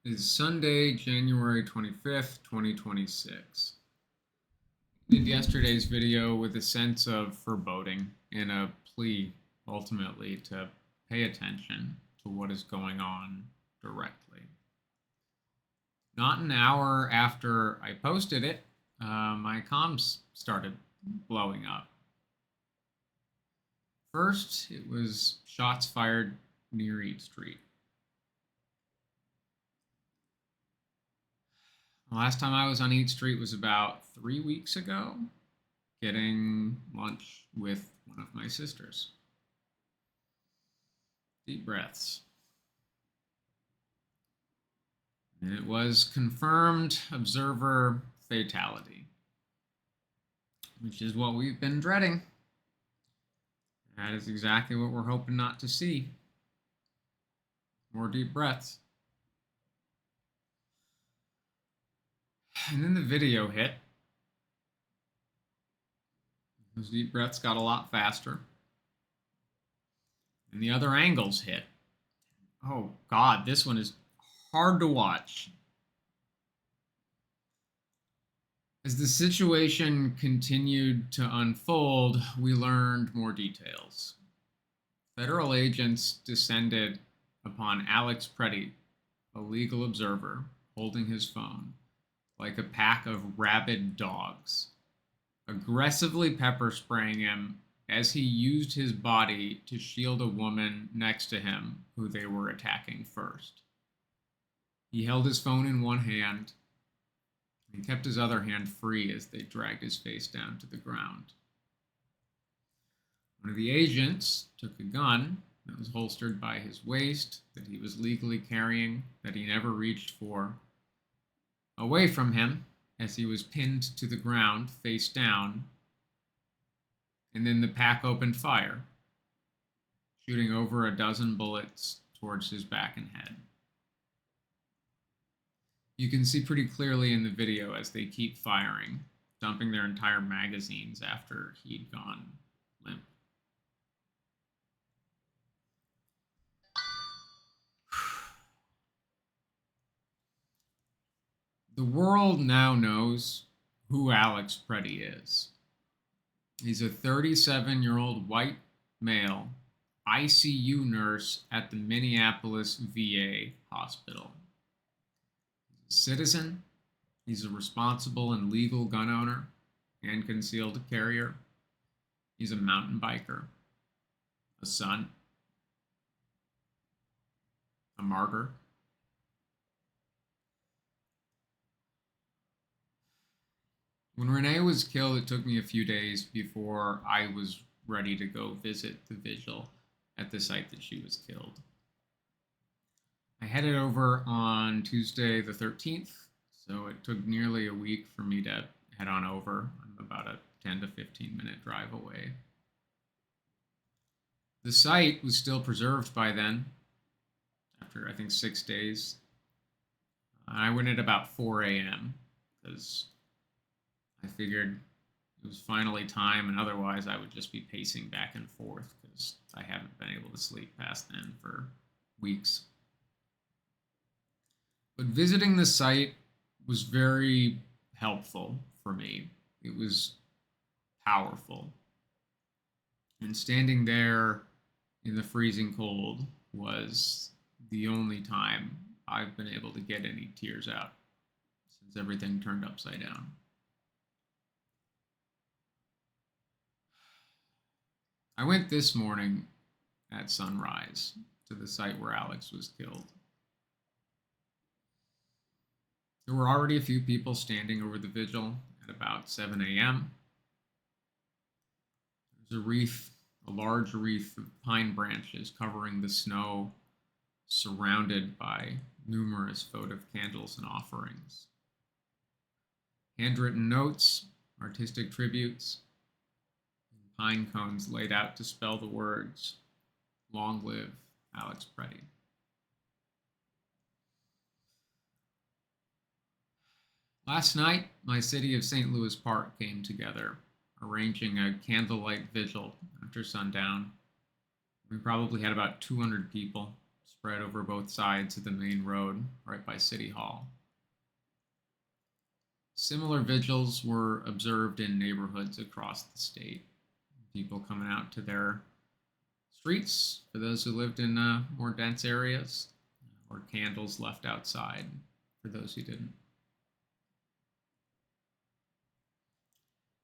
Is Sunday, January 25th, 2026. Did yesterday's video with a sense of foreboding and a plea, ultimately, to pay attention to what is going on directly. Not an hour after I posted it, my comms started blowing up. First, it was shots fired near Eat Street. The last time I was on Eat Street was about 3 weeks ago, getting lunch with one of my sisters. Deep breaths. And it was confirmed observer fatality, which is what we've been dreading. That is exactly what we're hoping not to see. More deep breaths. And then the video hit. Those deep breaths got a lot faster. And the other angles hit. Oh, God, this one is hard to watch. As the situation continued to unfold, we learned more details. Federal agents descended upon Alex Pretti, a legal observer, holding his phone, like a pack of rabid dogs, aggressively pepper spraying him as he used his body to shield a woman next to him who they were attacking first. He held his phone in one hand and kept his other hand free as they dragged his face down to the ground. One of the agents took a gun that was holstered by his waist, that he was legally carrying, that he never reached for, away from him as he was pinned to the ground, face down, and then the pack opened fire, shooting over a dozen bullets towards his back and head. You can see pretty clearly in the video as they keep firing, dumping their entire magazines after he'd gone limp. The world now knows who Alex Pretti is. He's a 37-year-old white male ICU nurse at the Minneapolis VA hospital. He's a citizen. He's a responsible and legal gun owner and concealed carrier. He's a mountain biker, a son, a martyr. When Renee was killed, it took me a few days before I was ready to go visit the vigil at the site that she was killed. I headed over on Tuesday the 13th, so it took nearly a week for me to head on over. I'm about a 10 to 15-minute drive away. The site was still preserved by then, after I think 6 days. I went at about 4 a.m. because I figured it was finally time, and otherwise I would just be pacing back and forth because I haven't been able to sleep past then for weeks. But visiting the site was very helpful for me. It was powerful. And standing there in the freezing cold was the only time I've been able to get any tears out since everything turned upside down. I went this morning at sunrise to the site where Alex was killed. There were already a few people standing over the vigil at about 7 a.m. There's a large wreath of pine branches covering the snow, surrounded by numerous votive candles and offerings. Handwritten notes, artistic tributes, and pine cones laid out to spell the words, "Long live Alex Pretti." Last night, my city of St. Louis Park came together, arranging a candlelight vigil after sundown. We probably had about 200 people spread over both sides of the main road right by City Hall. Similar vigils were observed in neighborhoods across the state. People coming out to their streets for those who lived in more dense areas, or candles left outside for those who didn't.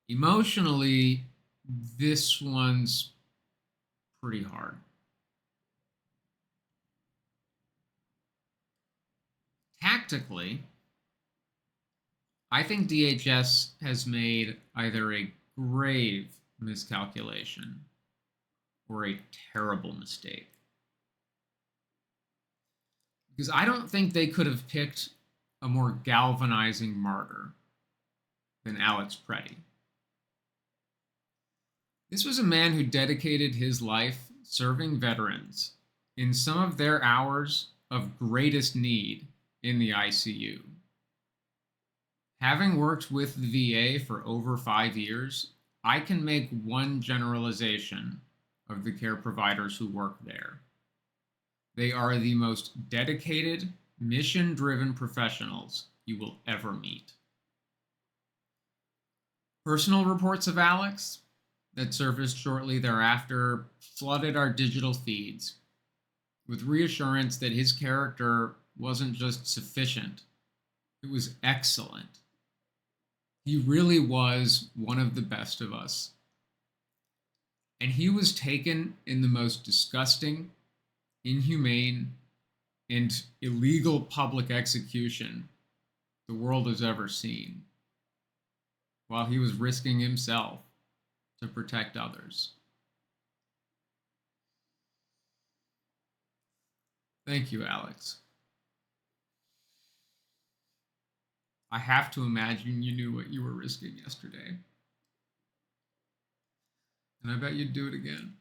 Emotionally, this one's pretty hard. Tactically, I think DHS has made either a grave miscalculation or a terrible mistake. Because I don't think they could have picked a more galvanizing martyr than Alex Pretti. This was a man who dedicated his life serving veterans in some of their hours of greatest need in the ICU. Having worked with the VA for over 5 years, I can make one generalization of the care providers who work there. They are the most dedicated, mission-driven professionals you will ever meet. Personal reports of Alex that surfaced shortly thereafter flooded our digital feeds with reassurance that his character wasn't just sufficient, it was excellent. He really was one of the best of us. And he was taken in the most disgusting, inhumane, and illegal public execution the world has ever seen, while he was risking himself to protect others. Thank you, Alex. I have to imagine you knew what you were risking yesterday. And I bet you'd do it again.